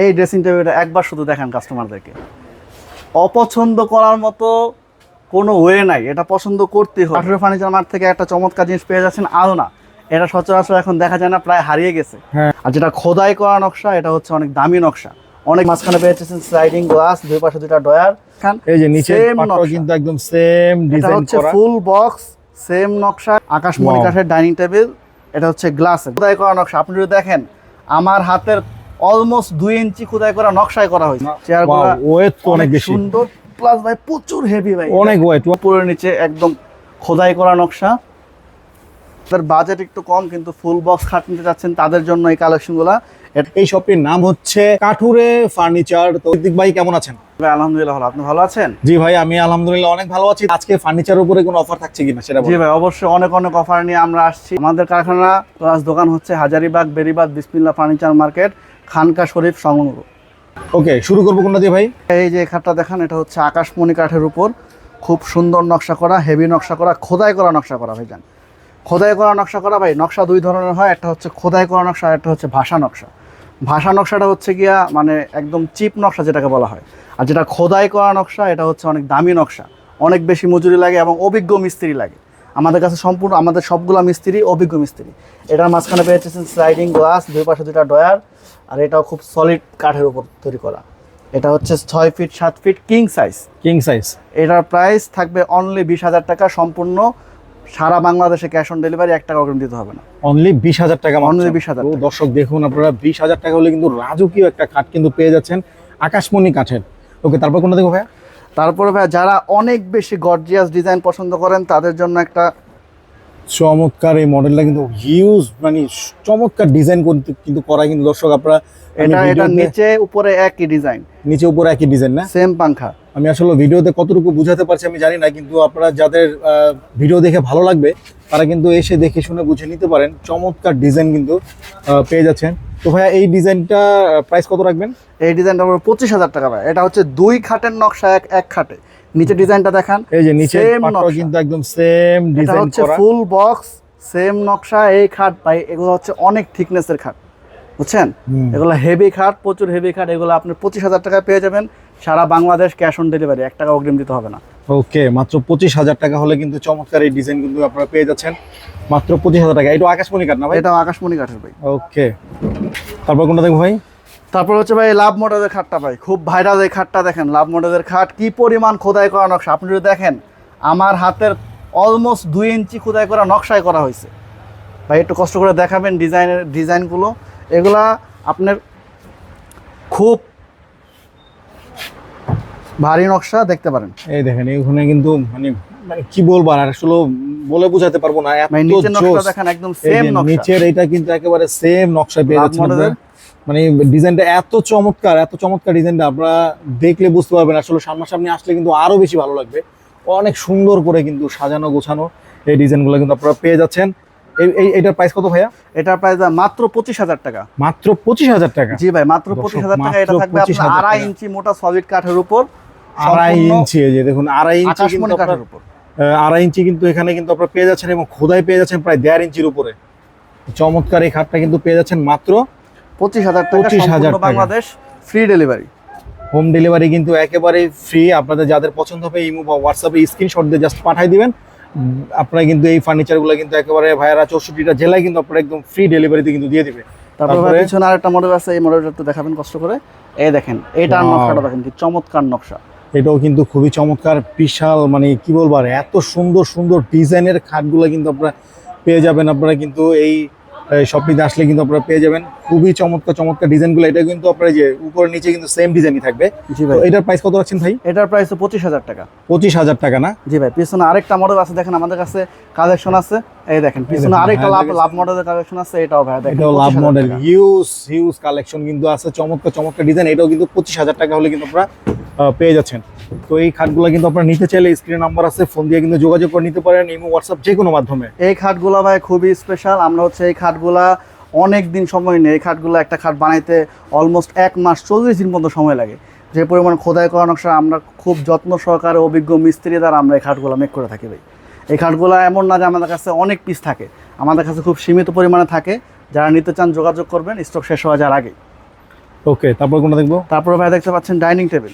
এই ড্রেসিং টেবিলটা একবার শুধু দেখান কাস্টমারদেরকে, অপছন্দ করার মতো কোনো ওয়ে নাই, এটা পছন্দ করতেই হবে। কাঠুরে ফার্নিচার মার্ট থেকে একটা চমৎকার জিনিস পেয়ে যাচ্ছেন আলনা। এটা সচরাচর এখন দেখা যায় না, প্রায় হারিয়ে গেছে। আর যেটা খোদাই করা নকশা, এটা হচ্ছে অনেক দামি নকশা। অনেক মাঝখানে পেয়ে যাচ্ছেন স্লাইডিং গ্লাস, দুই পাশে দুইটা ডয়ার। এই যে নিচে পাটটা কিন্তু একদম সেম ডিজাইন করা, এটা হচ্ছে ফুল বক্স, সেম নকশা, আকাশমণি কাঠের ডাইনিং টেবিল। এটা হচ্ছে গ্লাসের খোদাই করা নকশা। আপনি যদি দেখেন আমার হাতের অলমোস্ট 2 ইঞ্চি খোদাই করা নকশায় করা হয়েছে। চেয়ারগুলো ওয়েট তো অনেক বেশি সুন্দর, প্লাস ভাই প্রচুর হেভি ভাই, অনেক ওয়েট। উপরের নিচে একদম খোদাই করা নকশা। তাদের বাজেট একটু কম, কিন্তু ফুল বক্স খাট নিতে চাচ্ছেন তাদের জন্য এই কালেকশনগুলো। এই শপটির নাম হচ্ছে কাঠুরে ফার্নিচার। তো সিদ্দিক ভাই কেমন আছেন? ভাই আলহামদুলিল্লাহ ভালো, আপনি ভালো আছেন? জি ভাই, আমি আলহামদুলিল্লাহ অনেক ভালো আছি। আজকে ফার্নিচারের উপরে কোনো অফার থাকছে কিনা সেটা বলুন। জি ভাই, অবশ্যই অনেক অনেক অফার নিয়ে আমরা আসছি। আমাদের কারখানা প্লাস দোকান হচ্ছে হাজারীবাগ বেরিবাদ বিসমিল্লাহ ফার্নিচার মার্কেট, খানকা শরীফ সংলগ্ন। ওকে, শুরু করবো কোনটা দিয়ে ভাই? এই যে খাটটা দেখান, এটা হচ্ছে আকাশমণি কাঠের উপর খুব সুন্দর নকশা করা, হেভি নকশা করা, খোদাই করা নকশা করা। ভাইজান খোদাই করা নকশা করা ভাই, নকশা দুই ধরনের হয়, একটা হচ্ছে খোদাই করা নকশা, একটা হচ্ছে ভাষা নকশা। ভাষা নকশাটা হচ্ছে গিয়া মানে একদম চিপ নকশা যেটাকে বলা হয়, আর যেটা খোদাই করা নকশা এটা হচ্ছে অনেক দামি নকশা, অনেক বেশি মজুরি লাগে এবং অভিজ্ঞ মিস্ত্রি লাগে। আমাদের কাছে সম্পূর্ণ আমাদের সবগুলো মিস্ত্রি অভিজ্ঞ মিস্ত্রি। এটার মাঝখানে পেয়েছেন স্লাইডিং গ্লাস, দুই পাশে দুইটা ডয়ার, আর এটাও খুব সলিড কাঠের উপর তৈরি করা। এটা হচ্ছে 6 feet 7 feet king size. King size. এটার প্রাইস থাকবে অনলি 20,000 টাকা, সম্পূর্ণ সারা বাংলাদেশে ক্যাশ অন ডেলিভারি, 1 টাকা অগ্রিম দিতে হবে না। অনলি 20,000 টাকা। অনলি 20,000। দর্শক দেখুন, আপনারা 20,000 টাকা হলে কিন্তু রাজকীয় একটা খাট কিন্তু পেয়ে যাচ্ছেন আকাশমণি কাঠের। ওকে, তারপর কোনটা দেখো ভাইয়া? তারপরে ভাইয়া যারা অনেক বেশি গর্জিয়াস ডিজাইন পছন্দ করেন তাদের জন্য একটা চমৎকার এই মডেলটা কিন্তু হিউজ, মানে চমৎকার ডিজাইন কিন্তু করা কিন্তু দর্শক আপনারা। এটা নিচে উপরে একই ডিজাইন, নিচে উপরে একই ডিজাইন না? সেম পাংখা। আমি আসলে ভিডিওতে কতটুকু বুঝাতে পারছি আমি জানি না, কিন্তু আপনারা যাদের ভিডিও দেখে ভালো লাগবে তারা কিন্তু এসে দেখে শুনে বুঝে নিতে পারেন। চমৎকার ডিজাইন কিন্তু পেয়ে যাচ্ছেন। তো ভাইয়া এই ডিজাইনটা প্রাইস কত রাখবেন? এই ডিজাইনটা 25,000 টাকা ভাই। এটা হচ্ছে 2 খাটের নকশা, এক খাটে। নিচে ডিজাইনটা দেখান, এই যে নিচে পাটটা কিন্তু একদম সেম ডিজাইন হচ্ছে করা, ফুল বক্স, সেম নকশা। এই খাট ভাই এগুলো হচ্ছে অনেক থিকনেসের খাট, বুঝছেন? এগুলো হেভি খাট, প্রচুর হেভি খাট। এগুলো আপনি 25,000 টাকায় পেয়ে যাবেন সারা বাংলাদেশ, ক্যাশ অন ডেলিভারি, 1 টাকা অগ্রিম দিতে হবে না। ওকে, মাত্র 25,000 টাকা হলে কিন্তু চমৎকার এই ডিজাইন কিন্তু আপনারা পেয়ে যাচ্ছেন মাত্র 25,000 টাকা। এটা আকাশমণি কাঠ না ভাই? এটা আকাশমণি কাঠের ভাই। ওকে, তারপর কোনটা দেখবো ভাই? তারপর হচ্ছে ভাই লাভ মডেলের খাটটা ভাই, খুব ভাইরাল এই খাটটা দেখেন। লাভ মডেলের খাট কি পরিমাণ খোদাই করা নকশা, আপনি যদি দেখেন আমার হাতের অলমোস্ট 2 ইঞ্চি খোদাই করা নকশায় করা হয়েছে ভাই। একটু কষ্ট করে দেখাবেন ডিজাইনগুলো। এগুলা আপনার খুব ভারী নকশা, দেখতে পারেন। এই দেখেন এখানে কিন্তু মানে মানে কি বলবো আর আসলে বলে বোঝাতে পারবো না, এত নিচের নকশা জোস। দেখেন, একদম সেম নকশা। নিচের এটা কিন্তু একেবারে সেম নকশা পেয়ে যাচ্ছেন আপনারা। মানে ডিজাইনটা এত চমৎকার ডিজাইনটা আপনারা দেখলে বুঝতে পারবেন। আসলে সামনাসামনি আসলে কিন্তু আরো বেশি ভালো লাগবে। অনেক সুন্দর করে কিন্তু সাজানো গোছানো এই ডিজাইনগুলো কিন্তু আপনারা পেয়ে যাচ্ছেন। এইটার প্রাইস কত ভাইয়া? এটার প্রাইস মাত্র 25,000 টাকা। মাত্র 25,000 টাকা? জি ভাই, মাত্র 25,000 টাকা। এটা থাকবে আপনার 2.5 ইঞ্চি মোটা সলিড কাঠের উপর। 2.5 ইঞ্চি, এই যে দেখুন 2.5 ইঞ্চি আকাশমণি কাঠের উপর। 2.5 ইঞ্চি কিন্তু এখানে কিন্তু আপনারা পেয়ে যাচ্ছেন, এবং খোদাই পেয়ে যাচ্ছেন প্রায় 1.5 ইঞ্চির উপরে। চমৎকার এই খাটটা কিন্তু পেয়ে যাচ্ছেন মাত্র 25,000 টাকা, 25,000 টাকা। Bangladesh free delivery. Home delivery কিন্তু একেবারে ফ্রি। আপনাদের যাদের পছন্দ হবে ইমো বা হোয়াটসঅ্যাপে স্ক্রিনশট দিয়ে জাস্ট পাঠিয়ে দিবেন। আপনারা কিন্তু এই ফার্নিচারগুলো কিন্তু একেবারে ভাইয়ারা 64টা জেলায় কিন্তু আপনারা একদম ফ্রি ডেলিভারিতে কিন্তু দিয়ে দিবে। তারপরে পিছনে আরেকটা মডেল আছে, এই মডেলটা একটু দেখাবেন কষ্ট করে। এই দেখেন, এটার নকশাটা দেখেন কি চমৎকার নকশা। এটাও কিন্তু খুবই চমৎকার, বিশাল, মানে কি বলবো আর, এত সুন্দর ডিজাইনের খাটগুলো কিন্তু আপনারা পেয়ে যাবেন। আপনারা কিন্তু এই শপিতে আসলে কিন্তু আপনারা পেয়ে যাবেন খুবই চমৎকার ডিজাইনগুলো। এটা কিন্তু আপনার যে উপরে নিচে কিন্তু সেম ডিজাইনই থাকবে। জি ভাই। এটার প্রাইস কত রাখছেন ভাই? এটার প্রাইস 25,000 টাকা। 25,000 টাকা না? জি ভাই। পিছনে আরেকটা মডেল আছে দেখেন, আমাদের কাছে কালেকশন আছে। এই দেখেন পিছনে আরেকটা লাভ মডেলের কালেকশন আছে। এটাও ভাই দেখেন, এটাও লাভ মডেল, হিউজ কালেকশন কিন্তু আছে, চমৎকার ডিজাইন। এটাও কিন্তু 25,000 টাকা হলে কিন্তু আপনারা পেয়ে যাচ্ছেন। তো এই খাটগুলো কিন্তু আপনারা নিতে চাইলে স্ক্রিনে নাম্বার আছে, ফোন দিয়ে কিন্তু যোগাযোগ করে নিতে পারেন, ইমো হোয়াটসঅ্যাপ যে কোনো মাধ্যমে। এই খাটগুলা ভাই খুবই স্পেশাল। আমরা হচ্ছে এই খাটগুলা অনেক দিন সময় নেই। এই খাটগুলো একটা খাট বানাইতে অলমোস্ট 1 মাস 40 দিন পর্যন্ত সময় লাগে। যে পরিমাণ খোদাই করা নকশা, আমরা খুব যত্ন সহকারে অভিজ্ঞ মিস্ত্রি দ্বারা আমরা এই খাটগুলো মেক করে থাকি ভাই। এই খাটগুলো এমন না যে আমাদের কাছে অনেক পিস থাকে, আমাদের কাছে খুব সীমিত পরিমাণে থাকে। যারা নিতে চান যোগাযোগ করবেন, স্টক শেষ হওয়া যাওয়ার আগে। ওকে, তারপর কোনটা দেখবো? তারপরে ভাই দেখতে পাচ্ছেন ডাইনিং টেবিল,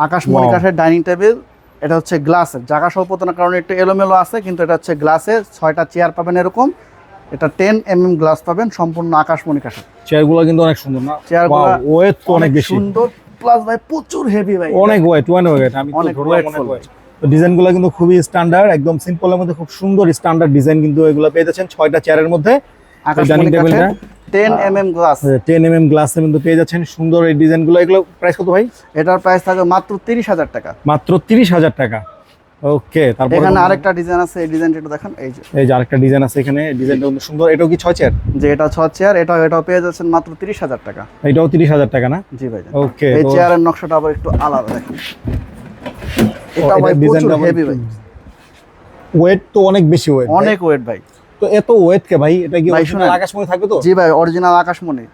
আকাশমণি Wow. কাঠের ডাইনিং টেবিল। এটা হচ্ছে গ্লাসের, জায়গা স্বল্পতার কারণে একটু এলোমেলো আছে, কিন্তু এটা হচ্ছে গ্লাসের। 6টা চেয়ার পাবেন এরকম। এটা 10 mm গ্লাস পাবেন, সম্পূর্ণ আকাশমণি কাঠের। চেয়ারগুলো কিন্তু অনেক সুন্দর না? চেয়ারগুলো ওয়েট তো অনেক বেশি, সুন্দর, প্লাস ভাই প্রচুর হেভি ভাই, অনেক ওয়েট, আমি তো অনেক ধরলাম weight অনেক full। ওয়েট। তো ডিজাইনগুলো কিন্তু খুবই স্ট্যান্ডার্ড, একদম সিম্পলের মধ্যে খুব সুন্দর স্ট্যান্ডার্ড ডিজাইন কিন্তু এগুলো পেয়ে যাচ্ছেন 6টা চেয়ারের মধ্যে। আকাশমণি কাঠের 10 mm গ্লাস, 10 mm গ্লাসের মধ্যে পেয়ে যাচ্ছেন সুন্দর এই ডিজাইনগুলো। এগুলো প্রাইস কত ভাই? এটার প্রাইস থাকবে মাত্র 30,000 টাকা। মাত্র 30,000 টাকা। ওকে, তারপর এখানে আরেকটা ডিজাইন আছে, এই ডিজাইনটা একটু দেখেন। এই যে আরেকটা ডিজাইন আছে এখানে, ডিজাইনটা কিন্তু সুন্দর। এটাও কি 6 চেয়ার? যে এটা 6 চেয়ার, এটাও পেয়ে যাচ্ছেন মাত্র 30,000 টাকা। এটাও 30,000 টাকা না? জি ভাই। ওকে, এই চেয়ারের নকশাটা আবার একটু আলাদা দেখেন। এটা ভাই প্রচুর ডিজাইনটা হেভি ভাই, ওয়েট তো অনেক বেশি, ওয়েট অনেক ওয়েট ভাই। তো এত ওয়েট কে ভাই? এটা কি ভাই অরিজিনাল শুনেন। আকাশমণি থাকবে তো? জি ভাই, অরিজিনাল আকাশমণি।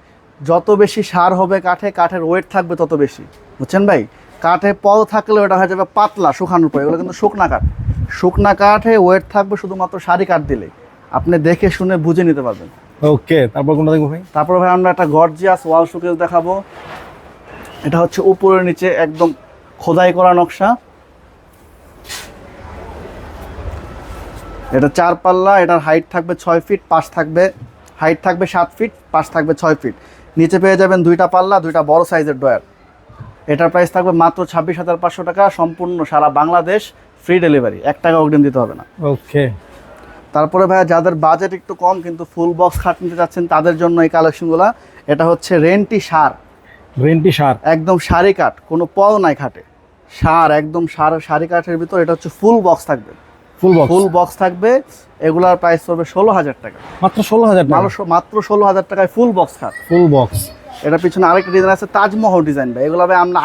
যত বেশি সার হবে কাঠের ওয়েট থাকবে তত বেশি, বুঝছেন ভাই। কাঠে পল থাকলেও এটা হয়ে যাবে পাতলা শুকানোর পর। এগুলো কিন্তু শুকনা কাঠ, শুকনা কাঠে ওয়েট থাকবে শুধুমাত্র সারি কাঠ দিলে। আপনি দেখে শুনে বুঝে নিতে পারবেন। ওকে, তারপর কোনটা দেখবো ভাই? তারপর ভাই আমরা একটা গর্জিয়াস ওয়াল শোকেস দেখাবো। এটা হচ্ছে উপরে নিচে একদম খোদাই করা নকশা। এটা 4 পাল্লা, এটার হাইট থাকবে 6 ফিট, পাশ থাকবে হাইট থাকবে 7 ফিট, পাশ থাকবে 6 ফিট। নিচে পেয়ে যাবেন 2টা পাল্লা, 2টা বড় সাইজের ডয়ার। এটার প্রাইস থাকবে মাত্র 26,500 টাকা, সম্পূর্ণ সারা বাংলাদেশ ফ্রি ডেলিভারি, 1 টাকা অগ্রিম দিতে হবে না। ওকে, তারপরে ভাইয়া যাদের বাজেট একটু কম কিন্তু ফুল বক্স খাট নিতে চাচ্ছেন তাদের জন্য এই কালেকশনগুলো। এটা হচ্ছে রেন্টি সার, রেন্টি সার, একদম সারি কাঠ, কোনো পল নাই খাটে, সার একদম সারি কাঠের ভিতর। এটা হচ্ছে ফুল বক্স থাকবে, ফুল বক্স থাকবে। এগুলার প্রাইস পড়বে 16,000 টাকা। মাত্র 16,000 টাকা? মাত্র 16,000 টাকায় ফুল বক্স খাট, ফুল বক্স। এটা পিছনে আরেকটা ডিজাইন আছে তাজমহল ডিজাইন ভাই। এগুলো ভাই আমরা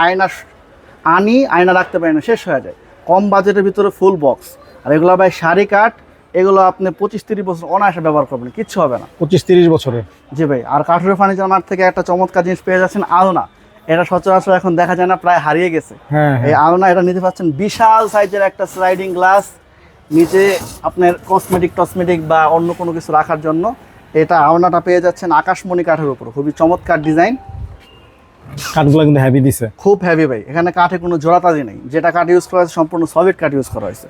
আয়না রাখতে পারি না, শেষ হয়ে যায়। কম বাজেটের ভিতরে ফুল বক্স। আর এগুলো ভাই সারি কাঠ, এগুলো আপনি 25-30 বছর অনায়াসে ব্যবহার করবেন, কিচ্ছু হবে না। 25-30 বছরের? জি ভাই। আর কাঠুরে ফার্নিচার মার্ট থেকে একটা চমৎকার জিনিস পেয়ে যাচ্ছেন, আলনা। এটা সচরাচর এখন দেখা যায় না, প্রায় হারিয়ে গেছে। হ্যাঁ, এই আলনা এটা নিতে পাচ্ছেন, বিশাল সাইজের একটা স্লাইডিং গ্লাস, নিচে আপনার কসমেটিক বা অন্য কোনো কিছু রাখার জন্য। এটা আলনাটা পেয়ে যাচ্ছেন আকাশমণি কাঠের উপর, খুবই চমৎকার ডিজাইন। কাঠগুলো কিন্তু হেভি দিছে, খুব হেভি ভাই। এখানে কাঠে কোনো জোড়াতাজি নেই, যেটা কাঠ ইউজ করা হয়েছে সম্পূর্ণ সলিড কাঠ ইউজ করা হয়েছে।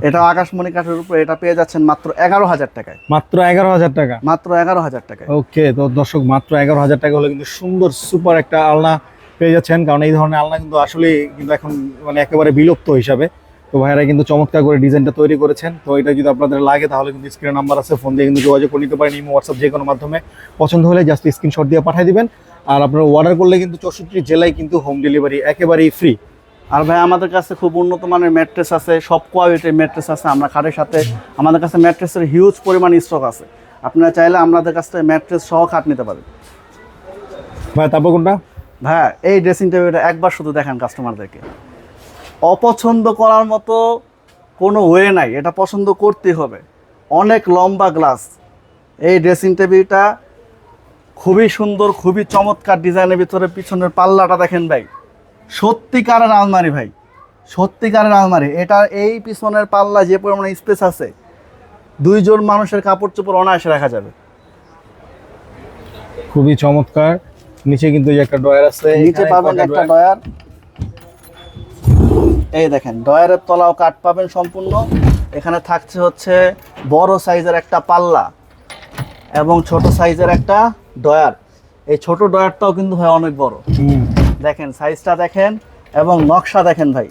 এটা আকাশমণি কাঠের উপর, এটা পেয়ে যাচ্ছেন মাত্র 11,000 টাকায়। মাত্র 11,000 টাকা? মাত্র 11,000 টাকায়। ওকে, তো দর্শক মাত্র 11,000 টাকা হলে কিন্তু সুন্দর সুপার একটা আলনা পেয়ে যাচ্ছেন। কারণ এই ধরনের আলনা কিন্তু আসলে কিন্তু এখন মানে একেবারে বিলুপ্ত হিসাবে। তো ভাইরা কিন্তু চমৎকার করে ডিজাইনটা তৈরি করেছেন। তো এটা যদি আপনাদের লাগে তাহলে কিন্তু স্ক্রিনে নাম্বার আছে, ফোন দিয়ে কিন্তু যোগাযোগ করে নিতে পারেন, ইমো, হোয়াটসঅ্যাপ যে কোনো মাধ্যমে। পছন্দ হলে জাস্ট স্ক্রিনশট দিয়ে পাঠিয়ে দিবেন। আর আপনারা অর্ডার করলে কিন্তু 64 জেলায় কিন্তু হোম ডেলিভারি একেবারেই ফ্রি। আর ভাই আমাদের কাছে খুব উন্নত মানের ম্যাট্রেস আছে, সব কোয়ালিটির ম্যাট্রেস আছে। আমরা খাটের সাথে আমাদের কাছে ম্যাট্রেসের হিউজ পরিমাণ স্টক আছে। আপনারা চাইলে আমাদের কাছ থেকে ম্যাট্রেস সহ খাট নিতে পারেন। ভাই তারপর কোনটা? ভাই এই ড্রেসিং টেবিলটা একবার শুধু দেখেন কাস্টমারদেরকে, অপছন্দ করার মতো কোনো ওয়ে নাই, এটা পছন্দ করতেই হবে। অনেক লম্বা গ্লাস, এই ড্রেসিং টেবিলটা খুবই সুন্দর, খুবই চমৎকার ডিজাইনের ভিতরে। পিছনের পাল্লাটা দেখেন ভাই, সত্যিকারের আলমারি ভাই, সত্যিকারের আলমারি। এটা এই পিছনের পাল্লা যে পরিমাণে স্পেস আছে, 2 জন মানুষের কাপড় চোপড় অনায়াসে রাখা যাবে। খুবই চমৎকার। নিচে কিন্তু এই একটা ডয়ার আছে, নিচে পাবেন একটা ডয়ার। এই দেখেন ডয়ারের তলাও কাঠ পাবেন সম্পূর্ণ। এখানে থাকছে হচ্ছে বড় সাইজের একটা পাল্লা এবং ছোট সাইজের একটা ডয়ার। এই ছোট ডয়ারটাও কিন্তু ভাই অনেক বড়, দেখেন সাইজটা দেখেন এবং নকশা দেখেন ভাই,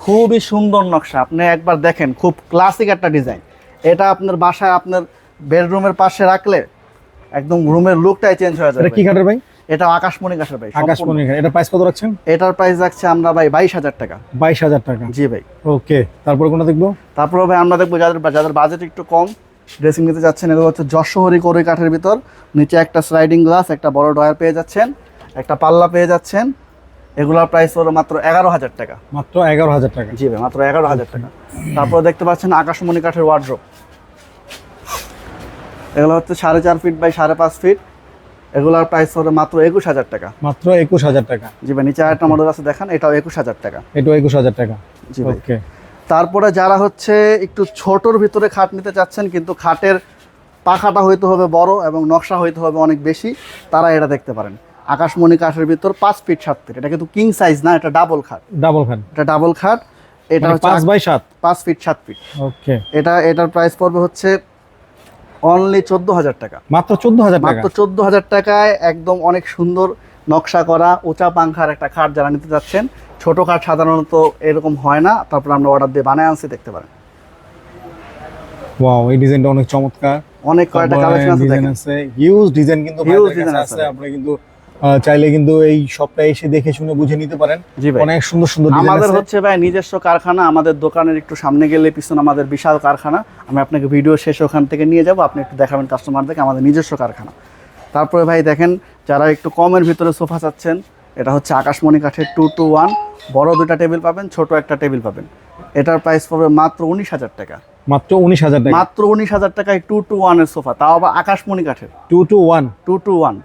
খুবই সুন্দর নকশা। আপনি একবার দেখেন, খুব ক্লাসিক একটা ডিজাইন। এটা আপনার বাসায় আপনার বেডরুমের পাশে রাখলে একদম রুমের লুকটাই চেঞ্জ হয়ে যাবে। এটা কি কাঠের ভাই? এটা আকাশমণি কাঠের ভাই। আকাশমণি কাঠ। এটা প্রাইস কত রাখছেন? এটার প্রাইস রাখছে আমরা ভাই 22,000 টাকা। 22,000 টাকা? জি ভাই। ওকে, তারপর কোনটা দেখবো? তারপরে ভাই আমরা দেখবো যাদের বাজেট একটু কম, ড্রেসিং নিতে যাচ্ছেন, এগুলো হচ্ছে যশোহরি কোরই কাঠের ভিতর। নিচে একটা স্লাইডিং গ্লাস, একটা বড় ডয়ার পেয়ে যাচ্ছেন, একটা পাল্লা পেয়ে যাচ্ছেন। এগুলোর প্রাইস হলো মাত্র 11,000 টাকা। মাত্র 11,000 টাকা? জি ভাই, মাত্র 11,000 টাকা। তারপরে দেখতে পাচ্ছেন আকাশমণি কাঠের ওয়ার্ড্রোব। এগুলো হচ্ছে 4.5 ফিট বাই 5.5 ফিট। এগুলোর প্রাইস হলো মাত্র 21,000 টাকা। মাত্র 21,000 টাকা? জি ভাই। নিচে আরেকটা মডেল আছে দেখেন, এটাও 21,000 টাকা। এটাও 21,000 টাকা? জি ভাই। ওকে। তারপরে যারা হচ্ছে একটু ছোটর ভিতরে খাট নিতে চাচ্ছেন কিন্তু খাটের পাখাটা হইতে হবে বড় এবং নকশা হইতে হবে অনেক বেশি, তারা এটা দেখতে পারেন। আকাশমণি কাঠের ভিতর 5 ফিট 7 ফিট। এটা কিন্তু কিং সাইজ না, এটা ডাবল খাট। ডাবল খান, এটা ডাবল খাট। এটা মানে হচ্ছে 5x7। 5 fit 7 feet. ওকে, এটার প্রাইস পড়বে হচ্ছে অনলি 14,000 টাকা। মাত্র 14,000 টাকা। মাত্র 14,000 টাকায় একদম অনেক সুন্দর নকশা করা উঁচা পাংখার একটা খাট যারা নিতে যাচ্ছেন। ছোট খাট সাধারণত এরকম হয় না, তারপর আমরা অর্ডার দিয়ে বানায় আনছি, দেখতে পারেন। ওয়াও, এই ডিজাইনটা অনেক চমৎকার। অনেক কয়টা কালেকশন আছে, ডিজাইন দেখেন। আছে, হিউজ ডিজাইন কিন্তু Huge ভাইদের design কাছে আছে। আছে। আপনি কিন্তু চাইলে কিন্তু এই শপটা এসে দেখে শুনে বুঝে নিতে পারেন। জি ভাই। অনেক সুন্দর সুন্দর ডিজাইন আমাদের আছে। হচ্ছে ভাই নিজস্ব কারখানা। আমাদের দোকানের একটু সামনে গেলে পিছনে আমাদের বিশাল কারখানা। আমি আপনাকে ভিডিও শেষে ওখান থেকে নিয়ে যাব, আপনি একটু দেখাবেন কাস্টমারদেরকে আমাদের নিজস্ব কারখানা। তারপরে ভাই দেখেন, যারা একটু কমের ভিতরে সোফা চাচ্ছেন, এটা হচ্ছে আকাশমণি কাঠের 2-to-1। বড় 2টা টেবিল পাবেন, ছোট একটা টেবিল পাবেন। এটার প্রাইস পড়বে মাত্র 19,000 টাকা। মাত্র 19,000 টাকা। মাত্র 19,000 টাকায় 2-to-1 এর সোফা, তাও আবার আকাশমণি কাঠের 2-to-1। 2-to-1।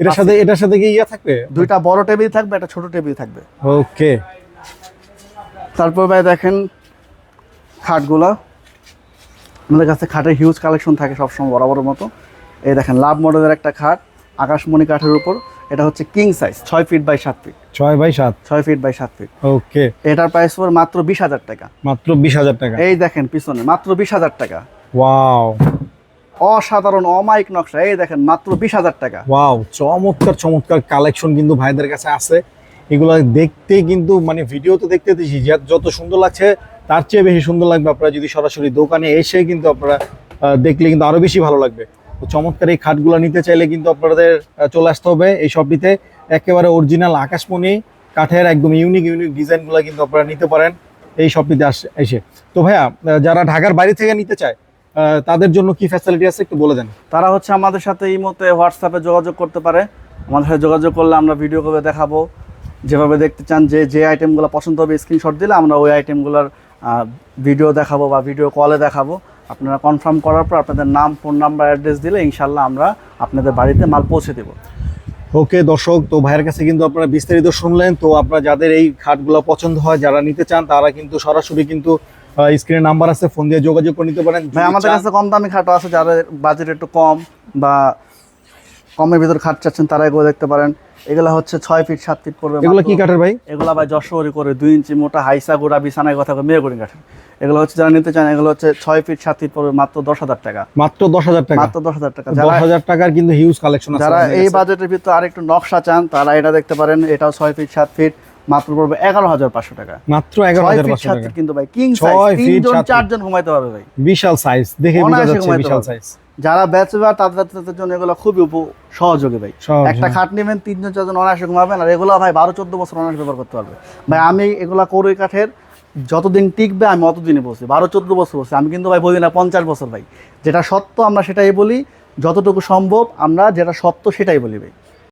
এটার সাথে কি ইয়া থাকবে? 2টা বড় টেবিল থাকবে, একটা ছোট টেবিল থাকবে। ওকে। তারপর ভাই দেখেন খাটগুলা, আমাদের কাছে খাটের হিউজ কালেকশন থাকে সবসময় বরাবরের মতো। এই দেখেন লাভ মডেলের একটা খাট আকাশমণি কাঠের উপর। এটা হচ্ছে king size, 6 feet by 7 feet. 6x7। 6 feet by 7 feet. Okay, এটার প্রাইস পড়বে মাত্র 20,000 টাকা। মাত্র 20,000 টাকা। এই দেখেন পিছনে মাত্র 20,000 টাকা। ওয়াও, অসাধারণ অমায়িক নকশা। এই দেখেন মাত্র 20,000 টাকা। ওয়াও, চমৎকার চমৎকার কালেকশন কিন্তু ভাইদের কাছে আছে। এগুলো দেখতে কিন্তু মানে ভিডিওতে দেখতে যত সুন্দর লাগছে তার চেয়ে বেশি সুন্দর লাগবে আপনারা যদি সরাসরি দোকানে এসে কিন্তু আপনারা দেখলে কিন্তু আরো বেশি ভালো লাগবে। তো চমৎকার এই খাটগুলো নিতে চাইলে কিন্তু আপনাদের চলে আসতে হবে এই শপটিতে। একেবারে অরিজিনাল আকাশমণি কাঠের একদম ইউনিক ডিজাইনগুলো কিন্তু আপনারা নিতে পারেন এই শপটিতে এসে। তো ভাইয়া, যারা ঢাকার বাইরে থেকে নিতে চায় তাদের জন্য কি ফ্যাসিলিটি আছে একটু বলে দেন। তারা হচ্ছে আমাদের সাথে ইমোতে হোয়াটসঅ্যাপে যোগাযোগ করতে পারে। আমাদের সাথে যোগাযোগ করলে আমরা ভিডিও করে দেখাবো, যেভাবে দেখতে চান। যে আইটেমগুলো পছন্দ হবে স্ক্রিনশট দিলে আমরা ওই আইটেমগুলোর ভিডিও দেখাবো বা ভিডিও কলে দেখাবো। আপনারা কনফার্ম করার পর আপনাদের নাম, ফোন নাম্বার, অ্যাড্রেস দিলে ইনশাল্লাহ আমরা আপনাদের বাড়িতে মাল পৌঁছে দেবো। ওকে দর্শক, তো ভাইয়ের কাছে কিন্তু আপনারা বিস্তারিত শুনলেন। তো আপনারা যাদের এই খাটগুলো পছন্দ হয়, যারা নিতে চান, তারা কিন্তু সরাসরি কিন্তু স্ক্রিনে নাম্বার আছে, ফোন দিয়ে যোগাযোগ করে নিতে পারেন। ভাই আমাদের কাছে কম দামি খাটও আছে, যাদের বাজেট একটু কম বা কমের ভিতর খাট চাচ্ছেন তারা এগুলো দেখতে পারেন। এগুলো হচ্ছে 6 ফিট 7 ফিট পড়বে। এগুলো কি কাঠের ভাই? এগুলো ভাই যশোরে করে 2 ইঞ্চি মোটা হাইসা গোড়া বিছানায় কথা মেয়েগুড়ি কাঠের। এগুলো হচ্ছে যারা নিতে চান, এগুলো হচ্ছে 6 ফিট 7 ফিট পড়বে মাত্র 10,000 টাকা। মাত্র 10,000 টাকা। মাত্র 10,000 টাকা। 10,000 টাকার কিন্তু হিউজ কালেকশন আছে। যারা এই বাজেটের ভিতর আরেকটু নকশা চান তারা এটা দেখতে পারেন। এটাও 6 ফিট 7 ফিট, মাত্র পড়বে 11,500 টাকা। মাত্র 11,500 11,500 টাকা কিন্তু ভাই কিং 6 সাইজ, ফিট 3 জন 7 ফিট। 4 জন ঘুমাইতে পারবে ভাই। বিশাল সাইজ, দেখে বোঝা অনায়াসে যাচ্ছে ঘুমাইতে বিশাল পারবে। সাইজ। যারা ব্যাচেলর তাদের জন্য এগুলো খুবই সহযোগী ভাই। সহজ, একটা হ্যাঁ। খাট নেবেন, 3 জন 4 জন অনায়াসে ঘুমাবেন। আর এগুলো ভাই 12-14 বছর অনায়াসে ব্যবহার করতে পারবে ভাই। আমি এগুলা করই কাঠের, যতদিন টিকবে আমি অতদিনই বলছি। 12-14 বছর বলছি আমি, কিন্তু ভাই বলি না 50 বছর ভাই। যেটা সত্য আমরা সেটাই বলি, যতটুকু সম্ভব আমরা যেটা সত্য সেটাই বলি ভাই।